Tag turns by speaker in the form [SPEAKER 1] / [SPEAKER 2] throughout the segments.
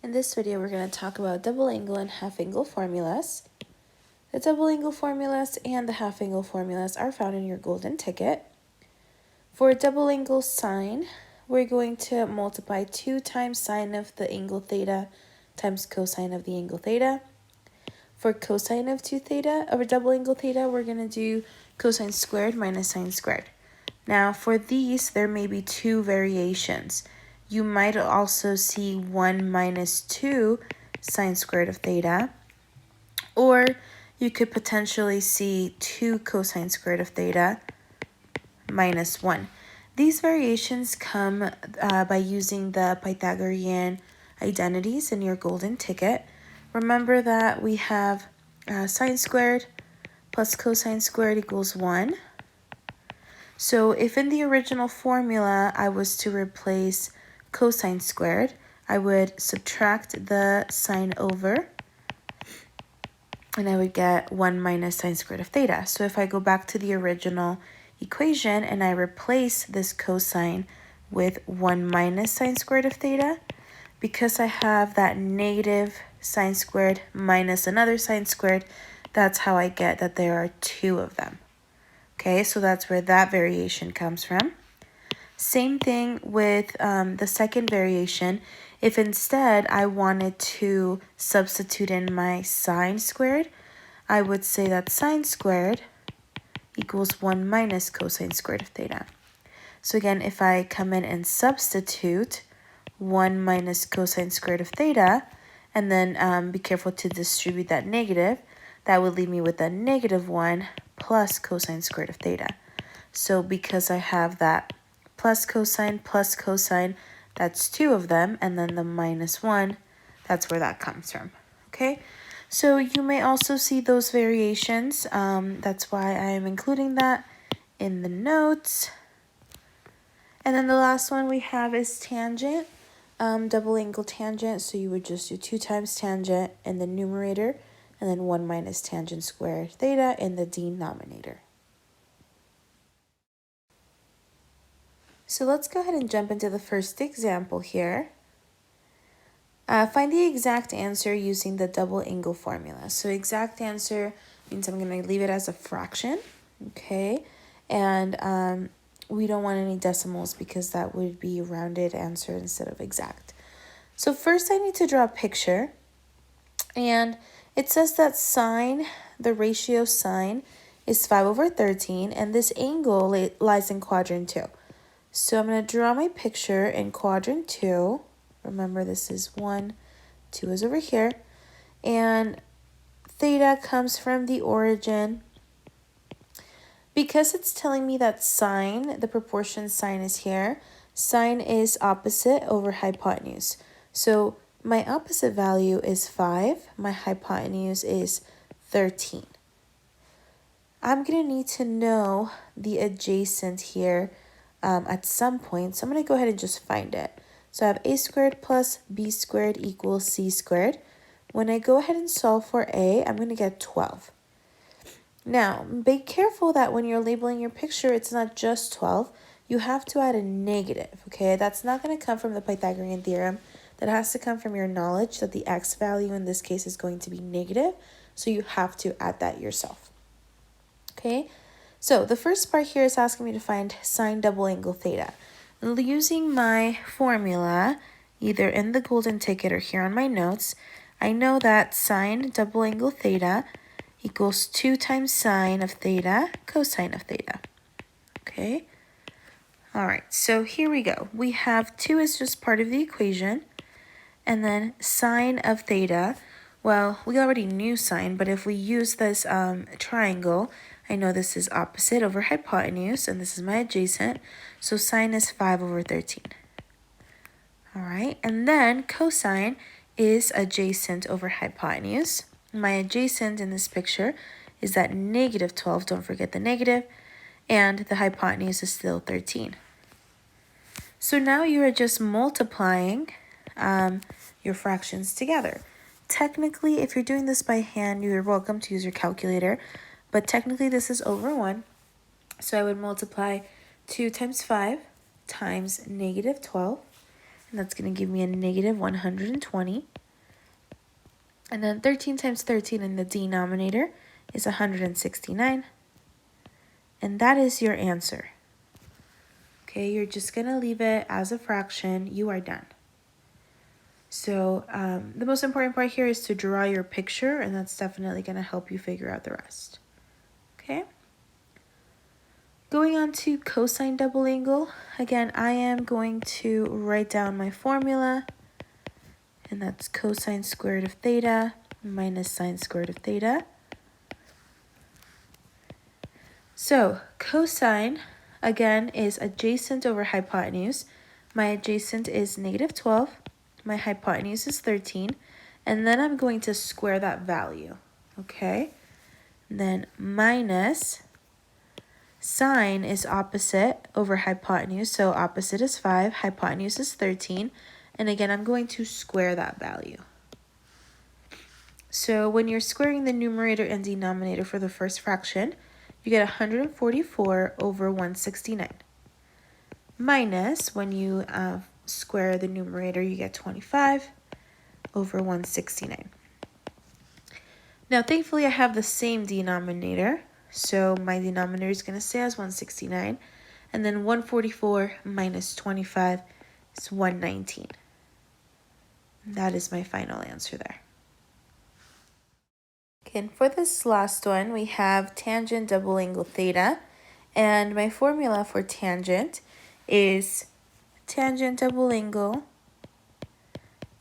[SPEAKER 1] In this video, we're going to talk about double angle and half angle formulas. The double angle formulas and the half angle formulas are found in your golden ticket. For double angle sine, we're going to multiply 2 times sine of the angle theta times cosine of the angle theta. For cosine of 2 theta, of a double angle theta, we're going to do cosine squared minus sine squared. Now, for these, there may be 2 variations. You might also see 1 minus 2 sine squared of theta, or you could potentially see 2 cosine squared of theta minus 1. These variations come by using the Pythagorean identities in your golden ticket. Remember that we have sine squared plus cosine squared equals 1. So if in the original formula I was to replace cosine squared, I would subtract the sine over, and I would get 1 minus sine squared of theta. So if I go back to the original equation and I replace this cosine with 1 minus sine squared of theta, because I have that negative sine squared minus another sine squared, that's how I get that there are 2 of them. Okay, so that's where that variation comes from. Same thing with the second variation. If instead I wanted to substitute in my sine squared, I would say that sine squared equals 1 minus cosine squared of theta. So again, if I come in and substitute 1 minus cosine squared of theta, and then be careful to distribute that negative, that would leave me with a negative 1 plus cosine squared of theta. So because I have that plus cosine, that's 2 of them, and then the minus 1, that's where that comes from, okay? So you may also see those variations. That's why I am including that in the notes. And then the last one we have is tangent, double angle tangent. So you would just do 2 times tangent in the numerator, and then 1 minus tangent squared theta in the denominator. So let's go ahead and jump into the first example here. Find the exact answer using the double angle formula. So exact answer means I'm going to leave it as a fraction, okay? And we don't want any decimals because that would be a rounded answer instead of exact. So first I need to draw a picture. And it says that sine, the ratio sine, is 5/13, and this angle lies in quadrant 2. So I'm going to draw my picture in quadrant 2. Remember, this is 1, 2 is over here. And theta comes from the origin. Because it's telling me that sine, the proportion sine is here, sine is opposite over hypotenuse. So my opposite value is 5. My hypotenuse is 13. I'm going to need to know the adjacent here at some point. So I'm going to go ahead and just find it. So I have a squared plus b squared equals c squared. When I go ahead and solve for a, I'm going to get 12. Now, be careful that when you're labeling your picture, it's not just 12. You have to add a negative, okay? That's not going to come from the Pythagorean theorem. That has to come from your knowledge that the x value in this case is going to be negative. So you have to add that yourself, okay? So the first part here is asking me to find sine double angle theta. Using my formula, either in the golden ticket or here on my notes, I know that sine double angle theta equals 2 times sine of theta cosine of theta, okay? All right, so here we go. We have 2 is just part of the equation, and then sine of theta. Well, we already knew sine, but if we use this triangle, I know this is opposite over hypotenuse, and this is my adjacent, so sine is 5/13. All right, and then cosine is adjacent over hypotenuse. My adjacent in this picture is that negative 12, don't forget the negative, and the hypotenuse is still 13. So now you are just multiplying your fractions together. Technically, if you're doing this by hand, you're welcome to use your calculator, but technically this is over 1. So I would multiply 2 times 5 times negative 12, and that's going to give me a negative 120. And then 13 times 13 in the denominator is 169. And that is your answer. Okay, you're just going to leave it as a fraction. You are done. So the most important part here is to draw your picture, and that's definitely going to help you figure out the rest. Okay? Going on to cosine double angle. Again, I am going to write down my formula, and that's cosine squared of theta minus sine squared of theta. So cosine, again, is adjacent over hypotenuse. My adjacent is negative 12. My hypotenuse is 13. And then I'm going to square that value, okay? And then minus sine is opposite over hypotenuse. So opposite is 5, hypotenuse is 13. And again, I'm going to square that value. So when you're squaring the numerator and denominator for the first fraction, you get 144 over 169. Minus, when you square the numerator, you get 25 over 169. Now, thankfully, I have the same denominator, so my denominator is going to stay as 169, and then 144 minus 25 is 119. That is my final answer there. Okay, and for this last one, we have tangent double angle theta, and my formula for tangent is tangent double angle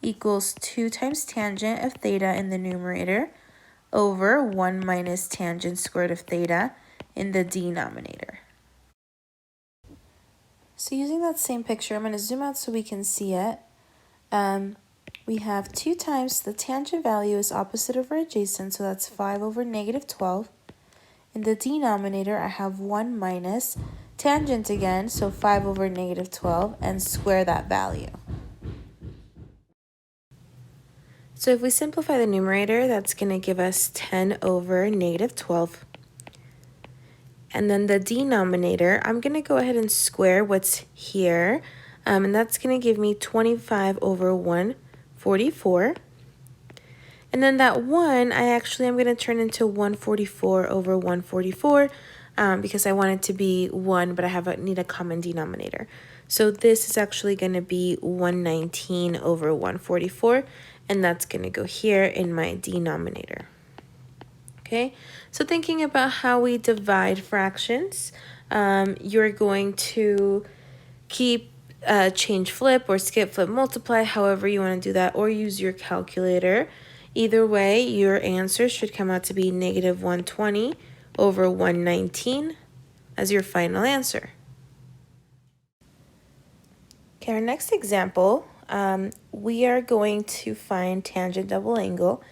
[SPEAKER 1] equals 2 times tangent of theta in the numerator over 1 minus tangent squared of theta in the denominator. So using that same picture, I'm going to zoom out so we can see it. We have 2 times the tangent value is opposite over adjacent, so that's 5 over negative 12. In the denominator, I have 1 minus tangent again, so 5 over negative 12, and square that value. So if we simplify the numerator, that's going to give us 10 over negative 12. And then the denominator, I'm going to go ahead and square what's here, and that's going to give me 25 over 144. And then that 1, I'm going to turn into 144 over 144 because I want it to be 1, but I need a common denominator. So this is actually going to be 119 over 144, and that's going to go here in my denominator. Okay, so thinking about how we divide fractions, you're going to keep change flip or skip flip multiply, however you want to do that, or use your calculator. Either way, your answer should come out to be negative 120 over 119 as your final answer. Okay, our next example, we are going to find tangent double angle,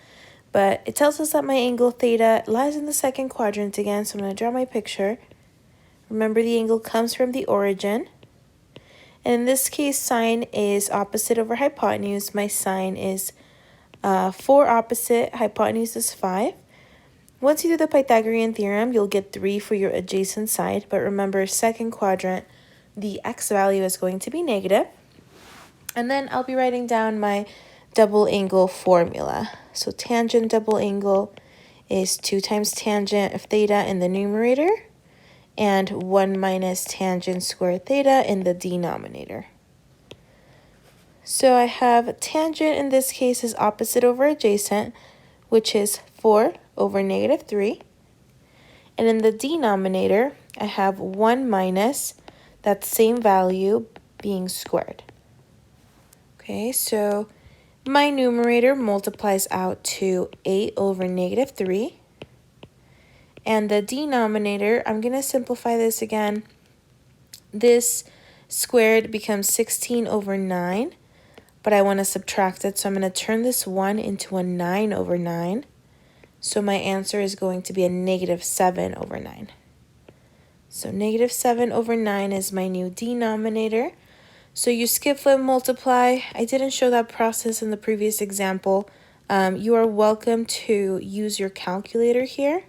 [SPEAKER 1] but it tells us that my angle theta lies in the second quadrant again, so I'm going to draw my picture. Remember, the angle comes from the origin. And in this case, sine is opposite over hypotenuse. My sine is 4 opposite, hypotenuse is 5. Once you do the Pythagorean theorem, you'll get 3 for your adjacent side. But remember, second quadrant, the x value is going to be negative. And then I'll be writing down my double angle formula. So tangent double angle is 2 times tangent of theta in the numerator and 1 minus tangent squared theta in the denominator. So I have tangent in this case is opposite over adjacent, which is 4 over negative 3. And in the denominator, I have 1 minus that same value being squared. Okay, so my numerator multiplies out to 8 over negative 3. And the denominator, I'm going to simplify this again. This squared becomes 16 over 9, but I want to subtract it, so I'm going to turn this 1 into a 9 over 9. So my answer is going to be a negative 7 over 9. So negative 7 over 9 is my new denominator. So you skip flip multiply. I didn't show that process in the previous example. You are welcome to use your calculator here.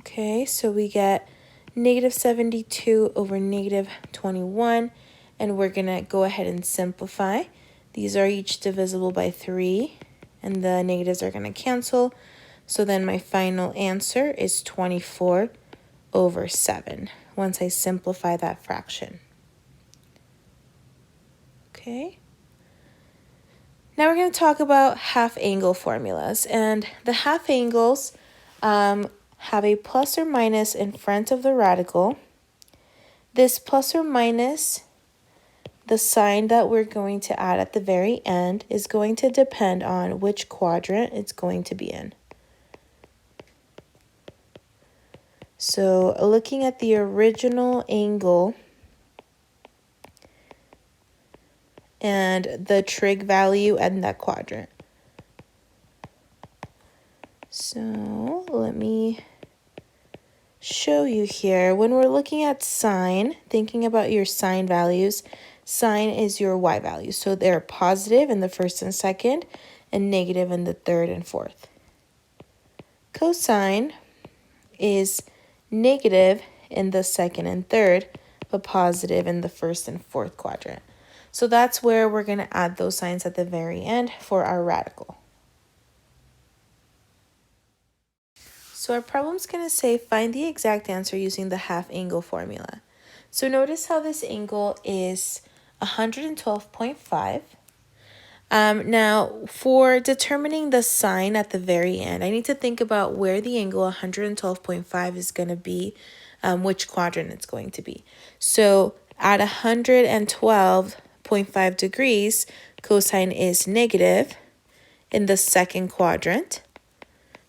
[SPEAKER 1] Okay, so we get negative 72 over negative 21, and we're going to go ahead and simplify. These are each divisible by 3, and the negatives are going to cancel. So then my final answer is 24 over 7 once I simplify that fraction. Okay. Now we're going to talk about half angle formulas, and the half angles have a plus or minus in front of the radical. This plus or minus, the sign that we're going to add at the very end, is going to depend on which quadrant it's going to be in. So looking at the original angle and the trig value and that quadrant. So let me show you here. When we're looking at sine, thinking about your sine values, sine is your y value. So they're positive in the first and second and negative in the third and fourth. Cosine is negative in the second and third, but positive in the first and fourth quadrant. So that's where we're going to add those signs at the very end for our radical. So our problem's going to say find the exact answer using the half angle formula. So notice how this angle is 112.5. Now, for determining the sign at the very end, I need to think about where the angle 112.5 is going to be, which quadrant it's going to be. So at 112.5 degrees, cosine is negative in the second quadrant.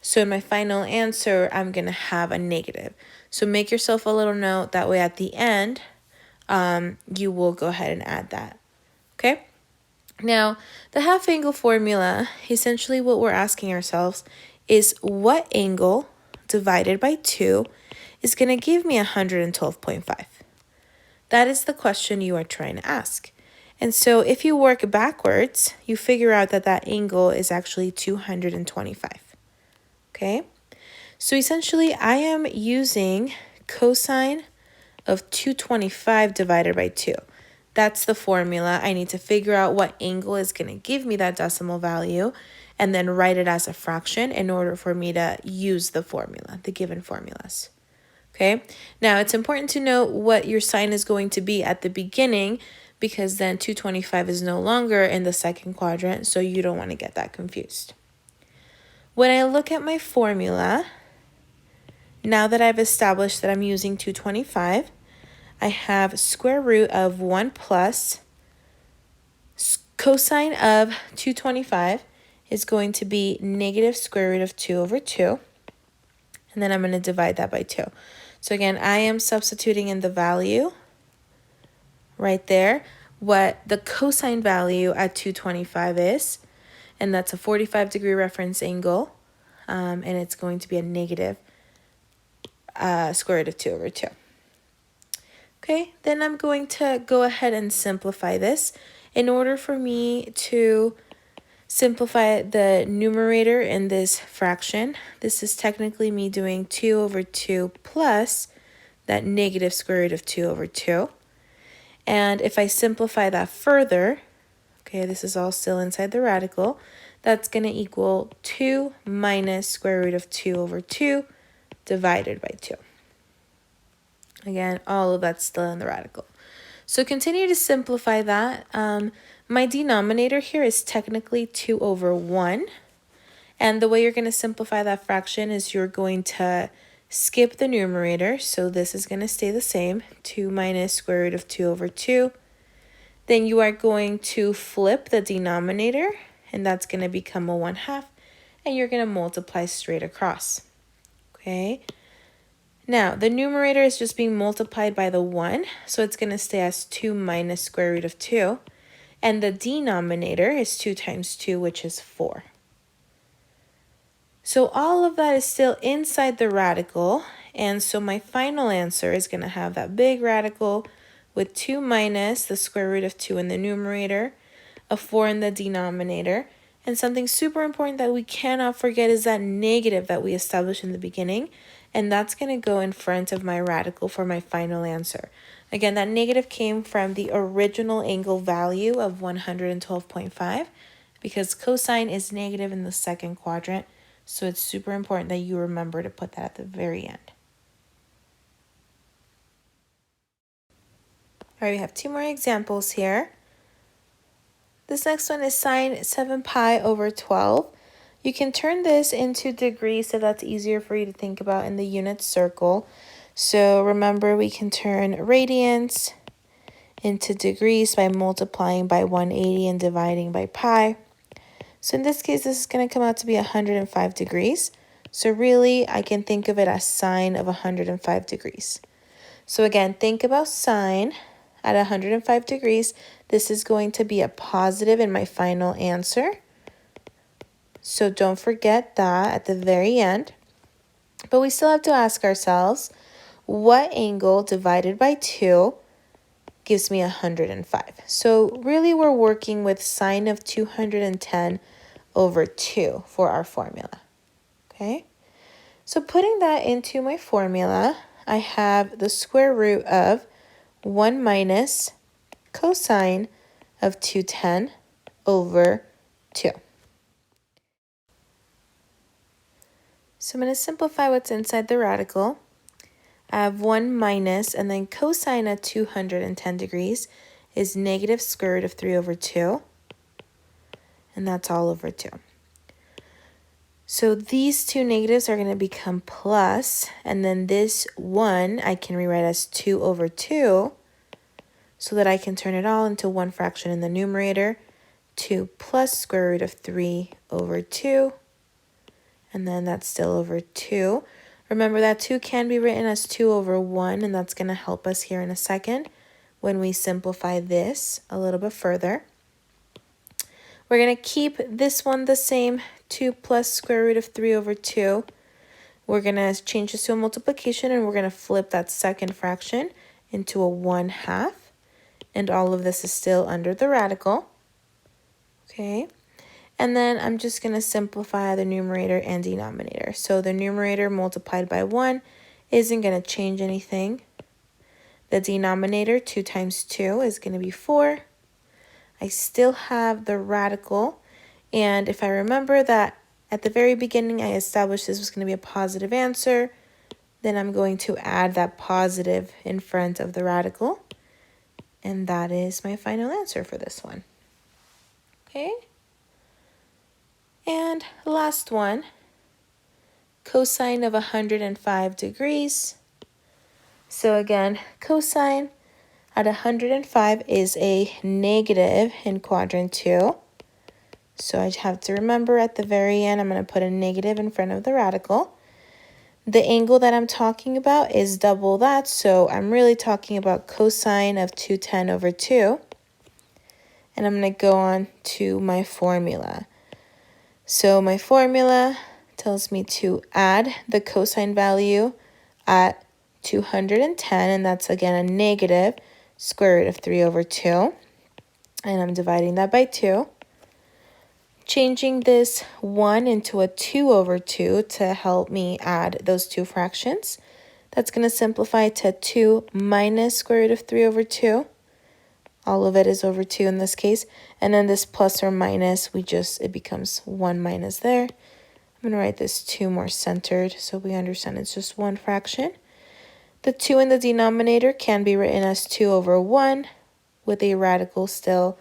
[SPEAKER 1] So in my final answer, I'm going to have a negative. So make yourself a little note, that way at the end, you will go ahead and add that. Okay? Now, the half angle formula, essentially what we're asking ourselves is what angle divided by 2 is going to give me 112.5? That is the question you are trying to ask. And so if you work backwards, you figure out that that angle is actually 225. Okay? So essentially, I am using cosine of 225 divided by 2. That's the formula. I need to figure out what angle is going to give me that decimal value and then write it as a fraction in order for me to use the formula, the given formulas. Okay, now it's important to know what your sign is going to be at the beginning, because then 225 is no longer in the second quadrant, so you don't want to get that confused. When I look at my formula, now that I've established that I'm using 225, I have square root of 1 plus cosine of 225 is going to be negative square root of 2 over 2. And then I'm going to divide that by 2. So again, I am substituting in the value right there, what the cosine value at 225 is. And that's a 45-degree reference angle. And it's going to be a negative square root of 2 over 2. Okay, then I'm going to go ahead and simplify this. In order for me to simplify the numerator in this fraction, this is technically me doing 2 over 2 plus that negative square root of 2 over 2. And if I simplify that further, okay, this is all still inside the radical, that's going to equal 2 minus square root of 2 over 2 divided by 2. Again, all of that's still in the radical. So continue to simplify that. My denominator here is technically 2 over 1. And the way you're going to simplify that fraction is you're going to skip the numerator. So this is going to stay the same, 2 minus square root of 2 over 2. Then you are going to flip the denominator, and that's going to become a 1/2. And you're going to multiply straight across. Okay. Now, the numerator is just being multiplied by the 1, so it's going to stay as 2 minus square root of 2. And the denominator is 2 times 2, which is 4. So all of that is still inside the radical, and so my final answer is going to have that big radical with 2 minus the square root of 2 in the numerator, a 4 in the denominator. And something super important that we cannot forget is that negative that we established in the beginning. and that's going to go in front of my radical for my final answer. Again, that negative came from the original angle value of 112.5 because cosine is negative in the second quadrant, so it's super important that you remember to put that at the very end. All right, we have 2 more examples here. This next one is sine 7 pi over 12. You can turn this into degrees so that's easier for you to think about in the unit circle. So remember, we can turn radians into degrees by multiplying by 180 and dividing by pi. So in this case, this is going to come out to be 105 degrees. So really, I can think of it as sine of 105 degrees. So again, think about sine at 105 degrees. This is going to be a positive in my final answer. So don't forget that at the very end. But we still have to ask ourselves, what angle divided by 2 gives me 105? So really we're working with sine of 210 over 2 for our formula. Okay? So putting that into my formula, I have the square root of 1 minus cosine of 210 over 2. So I'm going to simplify what's inside the radical. I have 1 minus, and then cosine of 210 degrees is negative square root of 3 over 2. And that's all over 2. So these two negatives are going to become plus, and then this 1 I can rewrite as 2 over 2, so that I can turn it all into one fraction in the numerator. 2 plus square root of 3 over 2, and then that's still over 2. Remember that 2 can be written as 2 over 1, and that's going to help us here in a second when we simplify this a little bit further. We're going to keep this one the same, 2 plus square root of 3 over 2. We're going to change this to a multiplication, and we're going to flip that second fraction into a 1/2. And all of this is still under the radical. Okay. And then I'm just going to simplify the numerator and denominator. So the numerator multiplied by 1 isn't going to change anything. The denominator, 2 times 2, is going to be 4. I still have the radical. And if I remember that at the very beginning I established this was going to be a positive answer, then I'm going to add that positive in front of the radical. And that is my final answer for this one. Okay. And last one, cosine of 105 degrees. So again, cosine at 105 is a negative in quadrant 2. So I have to remember at the very end, I'm going to put a negative in front of the radical. The angle that I'm talking about is double that, so I'm really talking about cosine of 210 over 2. And I'm going to go on to my formula. So my formula tells me to add the cosine value at 210, and that's again a negative square root of 3 over 2. And I'm dividing that by 2. Changing this 1 into a 2 over 2 to help me add those two fractions. That's going to simplify to 2 minus square root of 3 over 2. All of it is over 2 in this case. And then this plus or minus, it becomes 1 minus there. I'm going to write this 2 more centered so we understand it's just one fraction. The 2 in the denominator can be written as 2 over 1 with a radical still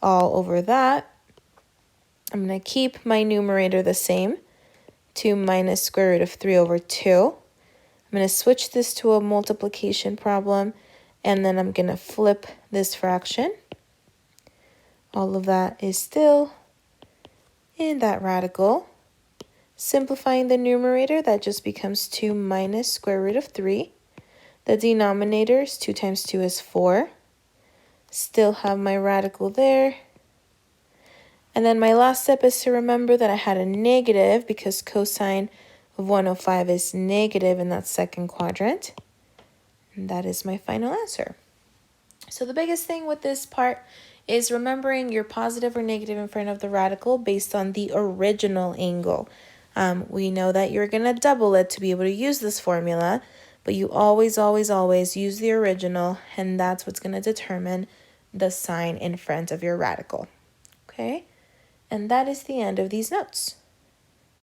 [SPEAKER 1] all over that. I'm going to keep my numerator the same, 2 minus square root of 3 over 2. I'm going to switch this to a multiplication problem, and then I'm going to flip this fraction. All of that is still in that radical. Simplifying the numerator, that just becomes 2 minus square root of 3. The denominator is 2 times 2 is 4. Still have my radical there. And then my last step is to remember that I had a negative because cosine of 105 is negative in that second quadrant. And that is my final answer. So the biggest thing with this part is remembering your positive or negative in front of the radical based on the original angle. We know that you're going to double it to be able to use this formula, but you always, always, always use the original, and that's what's going to determine the sign in front of your radical. Okay? And that is the end of these notes.